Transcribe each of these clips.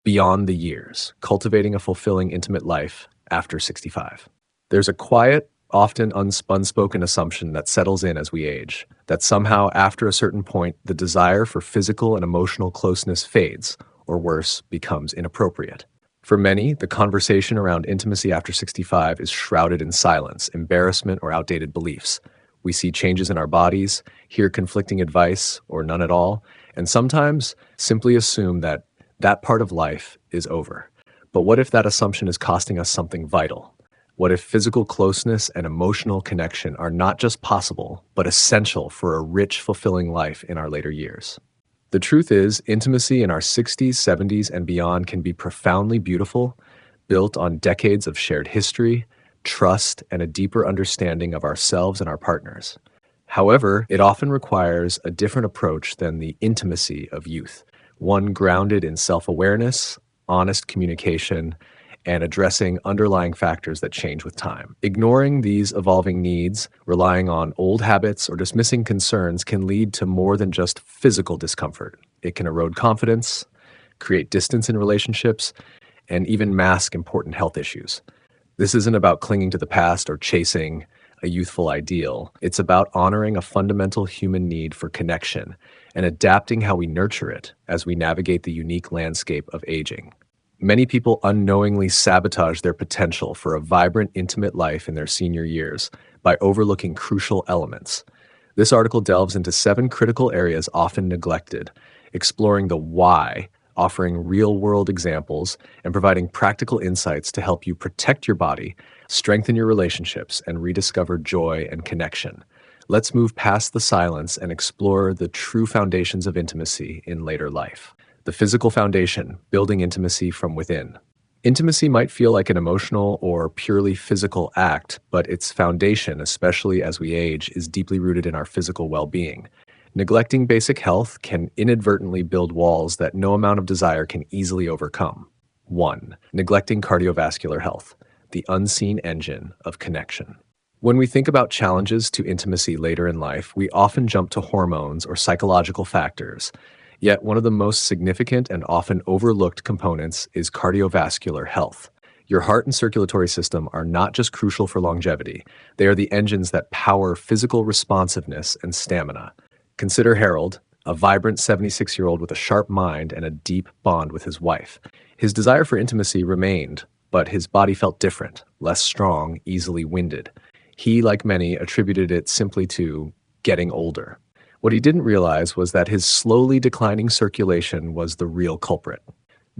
Beyond the years, cultivating a fulfilling intimate life after 65. There's a quiet, often unspoken assumption that settles in as we age, that somehow after a certain point, the desire for physical and emotional closeness fades, or worse, becomes inappropriate. For many, the conversation around intimacy after 65 is shrouded in silence, embarrassment, or outdated beliefs. We see changes in our bodies, hear conflicting advice, or none at all, and sometimes simply assume that part of life is over. But what if that assumption is costing us something vital? What if physical closeness and emotional connection are not just possible, but essential for a rich, fulfilling life in our later years? The truth is, intimacy in our 60s, 70s, and beyond can be profoundly beautiful, built on decades of shared history, trust, and a deeper understanding of ourselves and our partners. However, it often requires a different approach than the intimacy of youth, one grounded in self-awareness, honest communication, and addressing underlying factors that change with time. Ignoring these evolving needs, relying on old habits, or dismissing concerns can lead to more than just physical discomfort. It can erode confidence, create distance in relationships, and even mask important health issues. This isn't about clinging to the past or chasing a youthful ideal. It's about honoring a fundamental human need for connection and adapting how we nurture it as we navigate the unique landscape of aging. Many people unknowingly sabotage their potential for a vibrant, intimate life in their senior years by overlooking crucial elements. This article delves into 7 critical areas often neglected, exploring the why, offering real-world examples, and providing practical insights to help you protect your body, strengthen your relationships, and rediscover joy and connection. Let's move past the silence and explore the true foundations of intimacy in later life. The physical foundation, building intimacy from within. Intimacy might feel like an emotional or purely physical act, but its foundation, especially as we age, is deeply rooted in our physical well-being. Neglecting basic health can inadvertently build walls that no amount of desire can easily overcome. 1. Neglecting cardiovascular health, the unseen engine of connection. When we think about challenges to intimacy later in life, we often jump to hormones or psychological factors. Yet one of the most significant and often overlooked components is cardiovascular health. Your heart and circulatory system are not just crucial for longevity, they are the engines that power physical responsiveness and stamina. Consider Harold, a vibrant 76-year-old with a sharp mind and a deep bond with his wife. His desire for intimacy remained, but his body felt different, less strong, easily winded. He, like many, attributed it simply to getting older. What he didn't realize was that his slowly declining circulation was the real culprit.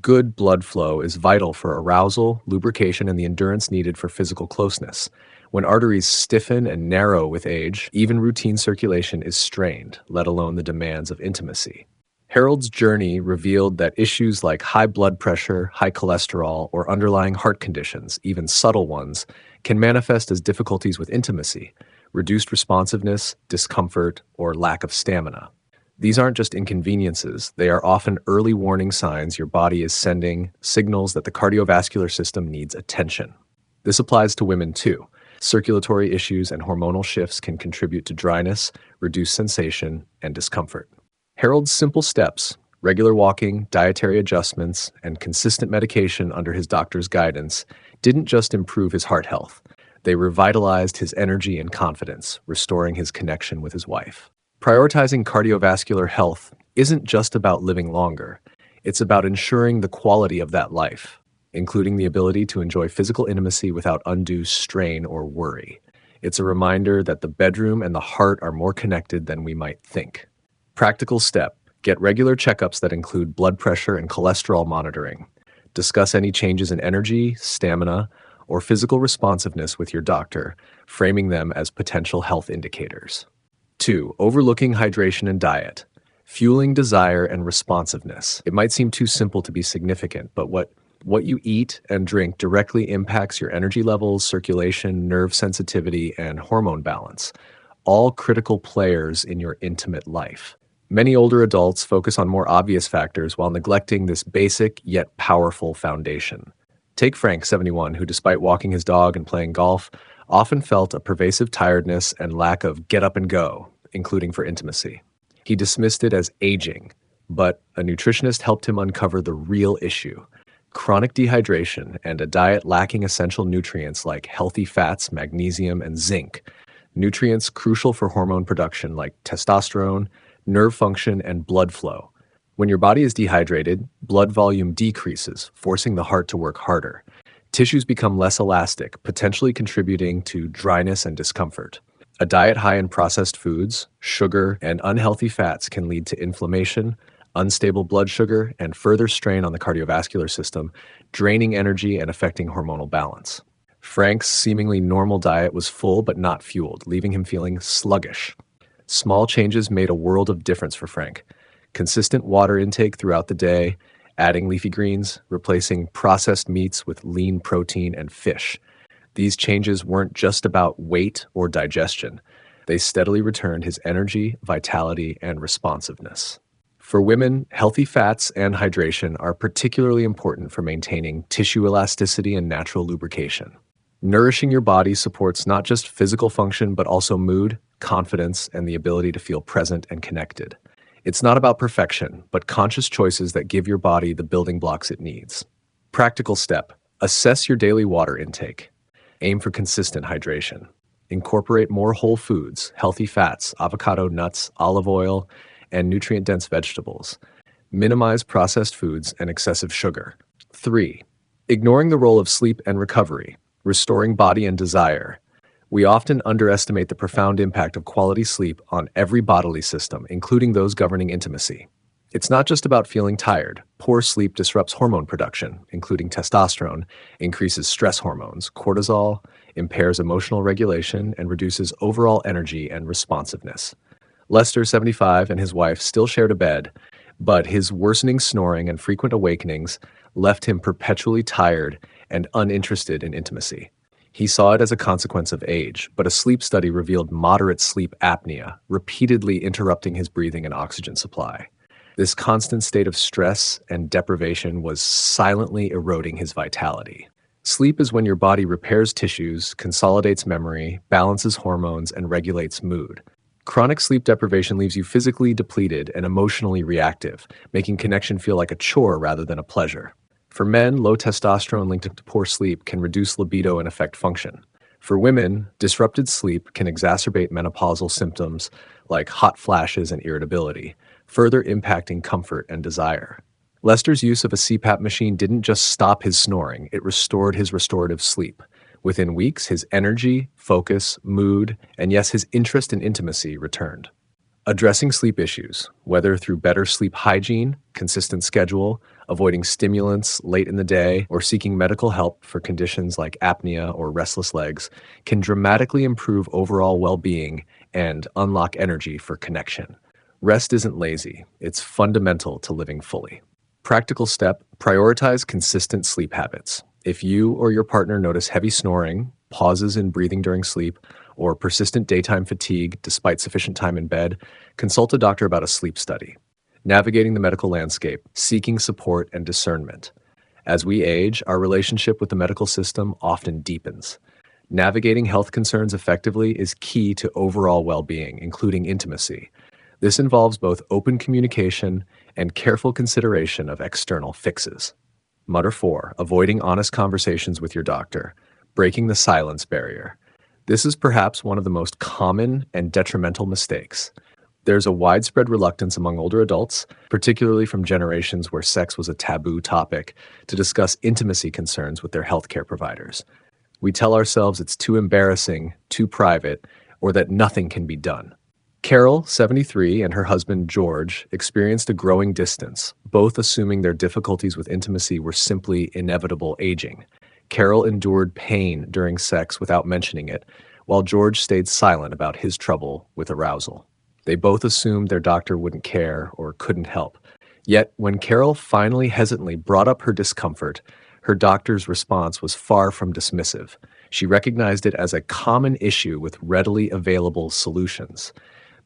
Good blood flow is vital for arousal, lubrication, and the endurance needed for physical closeness. When arteries stiffen and narrow with age, even routine circulation is strained, let alone the demands of intimacy. Harold's journey revealed that issues like high blood pressure, high cholesterol, or underlying heart conditions, even subtle ones, can manifest as difficulties with intimacy, reduced responsiveness, discomfort, or lack of stamina. These aren't just inconveniences, they are often early warning signs your body is sending signals that the cardiovascular system needs attention. This applies to women too. Circulatory issues and hormonal shifts can contribute to dryness, reduced sensation, and discomfort. Harold's simple steps, regular walking, dietary adjustments, and consistent medication under his doctor's guidance didn't just improve his heart health. They revitalized his energy and confidence, restoring his connection with his wife. Prioritizing cardiovascular health isn't just about living longer. It's about ensuring the quality of that life, including the ability to enjoy physical intimacy without undue strain or worry. It's a reminder that the bedroom and the heart are more connected than we might think. Practical step: get regular checkups that include blood pressure and cholesterol monitoring. Discuss any changes in energy, stamina, or physical responsiveness with your doctor, framing them as potential health indicators. 2. Overlooking hydration and diet. Fueling desire and responsiveness. It might seem too simple to be significant, but what you eat and drink directly impacts your energy levels, circulation, nerve sensitivity, and hormone balance, all critical players in your intimate life. Many older adults focus on more obvious factors while neglecting this basic yet powerful foundation. Take Frank, 71, who despite walking his dog and playing golf, often felt a pervasive tiredness and lack of get up and go, including for intimacy. He dismissed it as aging, But a nutritionist helped him uncover the real issue: chronic dehydration and a diet lacking essential nutrients like healthy fats, magnesium, and zinc, nutrients crucial for hormone production like testosterone, nerve function, and blood flow. When your body is dehydrated, blood volume decreases, forcing the heart to work harder. Tissues become less elastic, potentially contributing to dryness and discomfort. A diet high in processed foods, sugar, and unhealthy fats can lead to inflammation, unstable blood sugar, and further strain on the cardiovascular system, draining energy and affecting hormonal balance. Frank's seemingly normal diet was full but not fueled, leaving him feeling sluggish. Small changes made a world of difference for Frank. Consistent water intake throughout the day, adding leafy greens, replacing processed meats with lean protein and fish. These changes weren't just about weight or digestion. They steadily returned his energy, vitality, and responsiveness. For women, healthy fats and hydration are particularly important for maintaining tissue elasticity and natural lubrication. Nourishing your body supports not just physical function, but also mood, confidence, and the ability to feel present and connected. It's not about perfection, but conscious choices that give your body the building blocks it needs. Practical step: assess your daily water intake. Aim for consistent hydration. Incorporate more whole foods, healthy fats, avocado, nuts, olive oil, and nutrient-dense vegetables. Minimize processed foods and excessive sugar. 3. Ignoring the role of sleep and recovery, restoring body and desire. We often underestimate the profound impact of quality sleep on every bodily system, including those governing intimacy. It's not just about feeling tired. Poor sleep disrupts hormone production, including testosterone, increases stress hormones, cortisol, impairs emotional regulation, and reduces overall energy and responsiveness. Lester, 75, and his wife still shared a bed, but his worsening snoring and frequent awakenings left him perpetually tired and uninterested in intimacy. He saw it as a consequence of age, but a sleep study revealed moderate sleep apnea, repeatedly interrupting his breathing and oxygen supply. This constant state of stress and deprivation was silently eroding his vitality. Sleep is when your body repairs tissues, consolidates memory, balances hormones, and regulates mood. Chronic sleep deprivation leaves you physically depleted and emotionally reactive, making connection feel like a chore rather than a pleasure. For men, low testosterone linked to poor sleep can reduce libido and affect function. For women, disrupted sleep can exacerbate menopausal symptoms like hot flashes and irritability, further impacting comfort and desire. Lester's use of a CPAP machine didn't just stop his snoring, it restored his restorative sleep. Within weeks, his energy, focus, mood, and yes, his interest in intimacy returned. Addressing sleep issues, whether through better sleep hygiene, consistent schedule, avoiding stimulants late in the day, or seeking medical help for conditions like apnea or restless legs, can dramatically improve overall well-being and unlock energy for connection. Rest isn't lazy, it's fundamental to living fully. Practical step: prioritize consistent sleep habits. If you or your partner notice heavy snoring, pauses in breathing during sleep, or persistent daytime fatigue despite sufficient time in bed, consult a doctor about a sleep study. Navigating the medical landscape, seeking support and discernment. As we age, our relationship with the medical system often deepens. Navigating health concerns effectively is key to overall well-being, including intimacy. This involves both open communication and careful consideration of external fixes. Mutter 4. Avoiding honest conversations with your doctor. Breaking the silence barrier. This is perhaps one of the most common and detrimental mistakes. There's a widespread reluctance among older adults, particularly from generations where sex was a taboo topic, to discuss intimacy concerns with their healthcare providers. We tell ourselves it's too embarrassing, too private, or that nothing can be done. Carol, 73, and her husband George experienced a growing distance, both assuming their difficulties with intimacy were simply inevitable aging. Carol endured pain during sex without mentioning it, while George stayed silent about his trouble with arousal. They both assumed their doctor wouldn't care or couldn't help. Yet, when Carol finally hesitantly brought up her discomfort, her doctor's response was far from dismissive. She recognized it as a common issue with readily available solutions.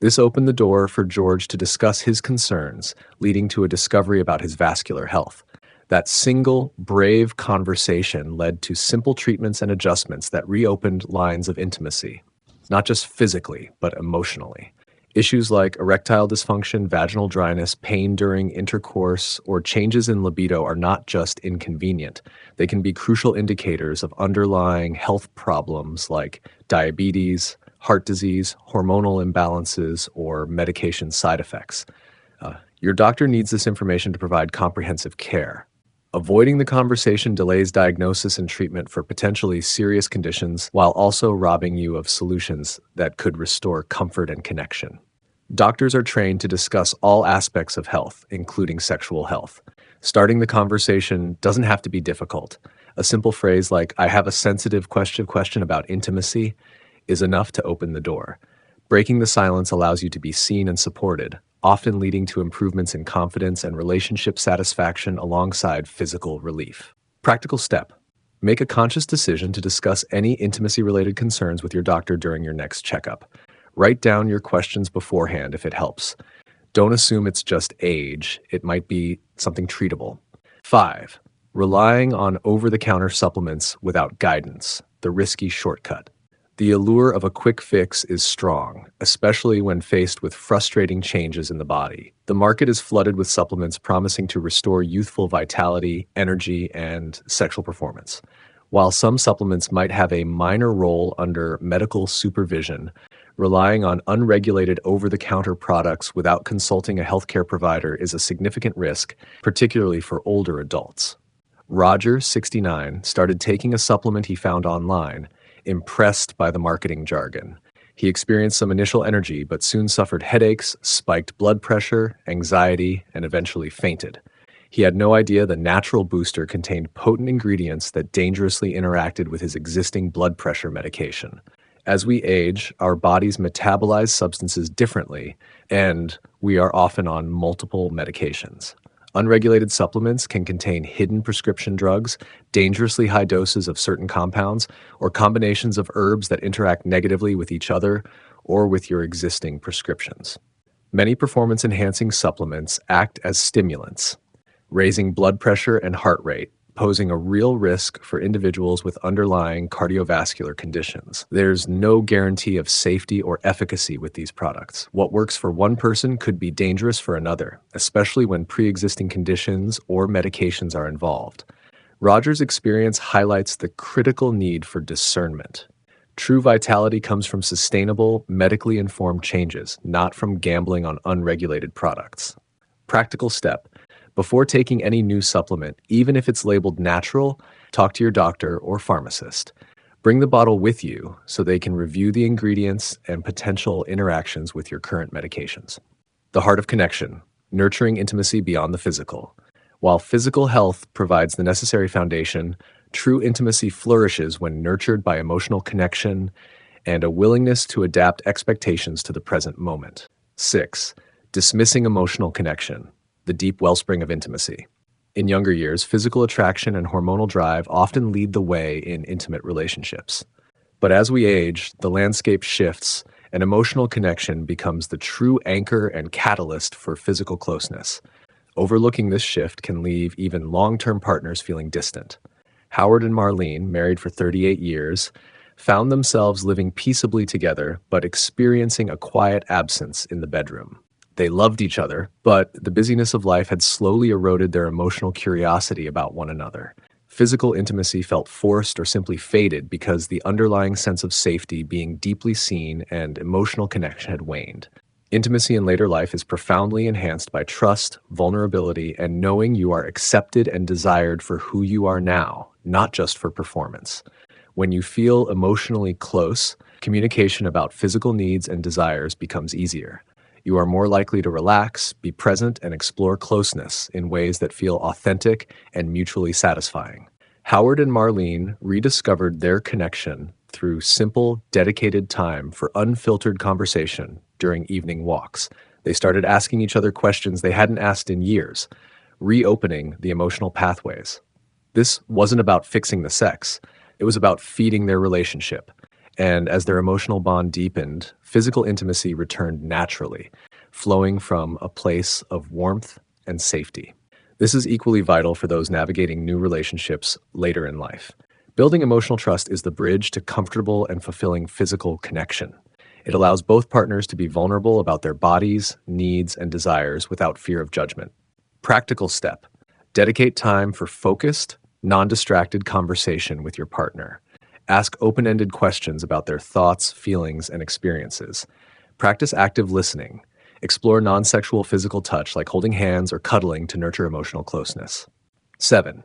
This opened the door for George to discuss his concerns, leading to a discovery about his vascular health. That single, brave conversation led to simple treatments and adjustments that reopened lines of intimacy, not just physically, but emotionally. Issues like erectile dysfunction, vaginal dryness, pain during intercourse, or changes in libido are not just inconvenient. They can be crucial indicators of underlying health problems like diabetes, heart disease, hormonal imbalances, or medication side effects. Your doctor needs this information to provide comprehensive care. Avoiding the conversation delays diagnosis and treatment for potentially serious conditions while also robbing you of solutions that could restore comfort and connection. Doctors are trained to discuss all aspects of health, including sexual health. Starting the conversation doesn't have to be difficult. A simple phrase like, "I have a sensitive question about intimacy," is enough to open the door. Breaking the silence allows you to be seen and supported, often leading to improvements in confidence and relationship satisfaction alongside physical relief. Practical step. Make a conscious decision to discuss any intimacy-related concerns with your doctor during your next checkup. Write down your questions beforehand if it helps. Don't assume it's just age. It might be something treatable. 5. Relying on over-the-counter supplements without guidance, the risky shortcut. The allure of a quick fix is strong, especially when faced with frustrating changes in the body. The market is flooded with supplements promising to restore youthful vitality, energy, and sexual performance. While some supplements might have a minor role under medical supervision, relying on unregulated over-the-counter products without consulting a healthcare provider is a significant risk, particularly for older adults. Roger, 69, started taking a supplement he found online, impressed by the marketing jargon. He experienced some initial energy, but soon suffered headaches, spiked blood pressure, anxiety, and eventually fainted. He had no idea the natural booster contained potent ingredients that dangerously interacted with his existing blood pressure medication. As we age, our bodies metabolize substances differently, and we are often on multiple medications. Unregulated supplements can contain hidden prescription drugs, dangerously high doses of certain compounds, or combinations of herbs that interact negatively with each other or with your existing prescriptions. Many performance-enhancing supplements act as stimulants, raising blood pressure and heart rate, posing a real risk for individuals with underlying cardiovascular conditions. There's no guarantee of safety or efficacy with these products. What works for one person could be dangerous for another, especially when pre-existing conditions or medications are involved. Roger's experience highlights the critical need for discernment. True vitality comes from sustainable, medically informed changes, not from gambling on unregulated products. Practical step. Before taking any new supplement, even if it's labeled natural, talk to your doctor or pharmacist. Bring the bottle with you so they can review the ingredients and potential interactions with your current medications. The heart of connection, nurturing intimacy beyond the physical. While physical health provides the necessary foundation, true intimacy flourishes when nurtured by emotional connection and a willingness to adapt expectations to the present moment. 6. Dismissing emotional connection, the deep wellspring of intimacy. In younger years, physical attraction and hormonal drive often lead the way in intimate relationships. But as we age, the landscape shifts, and emotional connection becomes the true anchor and catalyst for physical closeness. Overlooking this shift can leave even long-term partners feeling distant. Howard and Marlene, married for 38 years, found themselves living peaceably together, but experiencing a quiet absence in the bedroom. They loved each other, but the busyness of life had slowly eroded their emotional curiosity about one another. Physical intimacy felt forced or simply faded because the underlying sense of safety, being deeply seen, and emotional connection had waned. Intimacy in later life is profoundly enhanced by trust, vulnerability, and knowing you are accepted and desired for who you are now, not just for performance. When you feel emotionally close, communication about physical needs and desires becomes easier. You are more likely to relax, be present, and explore closeness in ways that feel authentic and mutually satisfying. Howard and Marlene rediscovered their connection through simple, dedicated time for unfiltered conversation during evening walks. They started asking each other questions they hadn't asked in years, reopening the emotional pathways. This wasn't about fixing the sex. It was about feeding their relationship. And as their emotional bond deepened, physical intimacy returned naturally, flowing from a place of warmth and safety. This is equally vital for those navigating new relationships later in life. Building emotional trust is the bridge to comfortable and fulfilling physical connection. It allows both partners to be vulnerable about their bodies, needs, and desires without fear of judgment. Practical step: dedicate time for focused, non distracted conversation with your partner. Ask open ended questions about their thoughts, feelings, and experiences. Practice active listening. Explore non sexual physical touch like holding hands or cuddling to nurture emotional closeness. 7.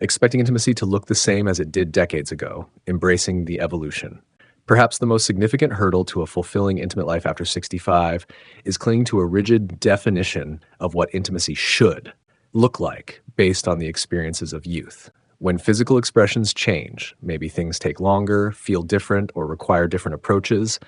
Expecting intimacy to look the same as it did decades ago, embracing the evolution. Perhaps the most significant hurdle to a fulfilling intimate life after 65 is clinging to a rigid definition of what intimacy should look like based on the experiences of youth. When physical expressions change, maybe things take longer, feel different, or require different approaches,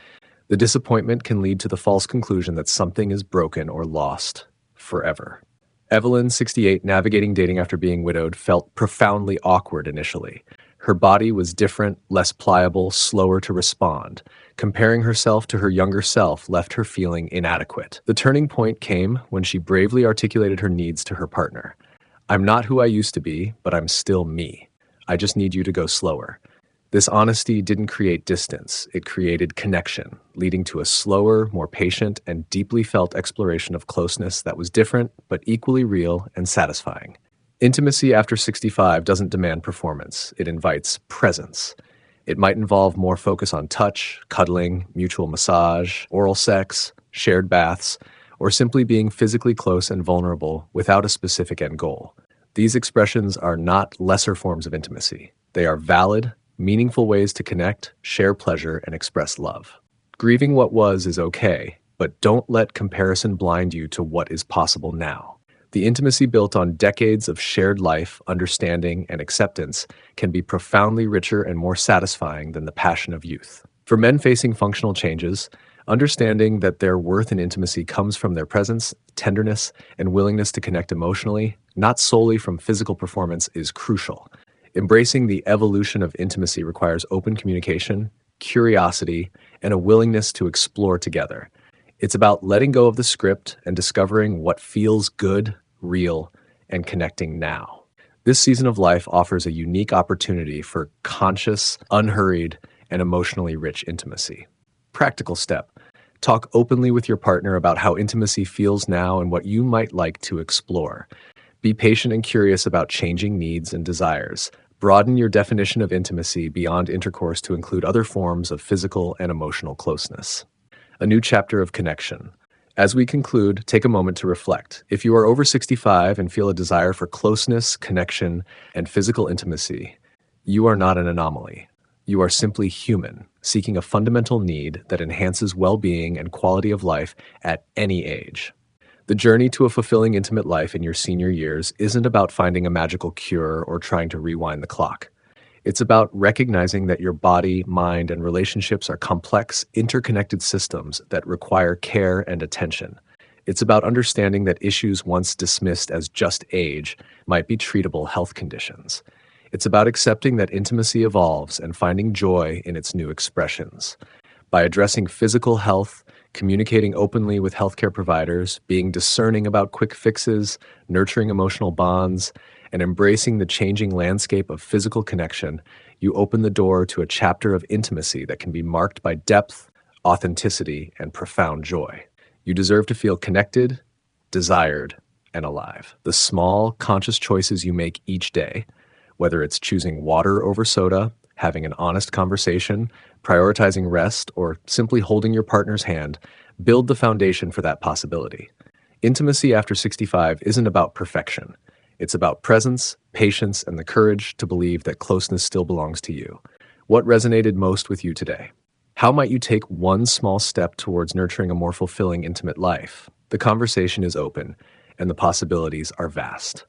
the disappointment can lead to the false conclusion that something is broken or lost forever. Evelyn, 68, navigating dating after being widowed, felt profoundly awkward initially. Her body was different, less pliable, slower to respond. Comparing herself to her younger self left her feeling inadequate. The turning point came when she bravely articulated her needs to her partner. "I'm not who I used to be, but I'm still me. I just need you to go slower." This honesty didn't create distance, it created connection, leading to a slower, more patient, and deeply felt exploration of closeness that was different, but equally real and satisfying. Intimacy after 65 doesn't demand performance, it invites presence. It might involve more focus on touch, cuddling, mutual massage, oral sex, shared baths, or simply being physically close and vulnerable without a specific end goal. These expressions are not lesser forms of intimacy. They are valid, meaningful ways to connect, share pleasure, and express love. Grieving what was is okay, but don't let comparison blind you to what is possible now. The intimacy built on decades of shared life, understanding, and acceptance can be profoundly richer and more satisfying than the passion of youth. For men facing functional changes, understanding that their worth in intimacy comes from their presence, tenderness, and willingness to connect emotionally, not solely from physical performance, is crucial. Embracing the evolution of intimacy requires open communication, curiosity, and a willingness to explore together. It's about letting go of the script and discovering what feels good, real, and connecting now. This season of life offers a unique opportunity for conscious, unhurried, and emotionally rich intimacy. Practical step: talk openly with your partner about how intimacy feels now and what you might like to explore. Be patient and curious about changing needs and desires. Broaden your definition of intimacy beyond intercourse to include other forms of physical and emotional closeness. A new chapter of connection. As we conclude, take a moment to reflect. If you are over 65 and feel a desire for closeness, connection, and physical intimacy, you are not an anomaly. You are simply human, seeking a fundamental need that enhances well-being and quality of life at any age. The journey to a fulfilling intimate life in your senior years isn't about finding a magical cure or trying to rewind the clock. It's about recognizing that your body, mind, and relationships are complex, interconnected systems that require care and attention. It's about understanding that issues once dismissed as just age might be treatable health conditions. It's about accepting that intimacy evolves and finding joy in its new expressions. By addressing physical health, communicating openly with healthcare providers, being discerning about quick fixes, nurturing emotional bonds, and embracing the changing landscape of physical connection, you open the door to a chapter of intimacy that can be marked by depth, authenticity, and profound joy. You deserve to feel connected, desired, and alive. The small, conscious choices you make each day, whether it's choosing water over soda, having an honest conversation, prioritizing rest, or simply holding your partner's hand, build the foundation for that possibility. Intimacy after 65 isn't about perfection. It's about presence, patience, and the courage to believe that closeness still belongs to you. What resonated most with you today? How might you take one small step towards nurturing a more fulfilling, intimate life? The conversation is open, and the possibilities are vast.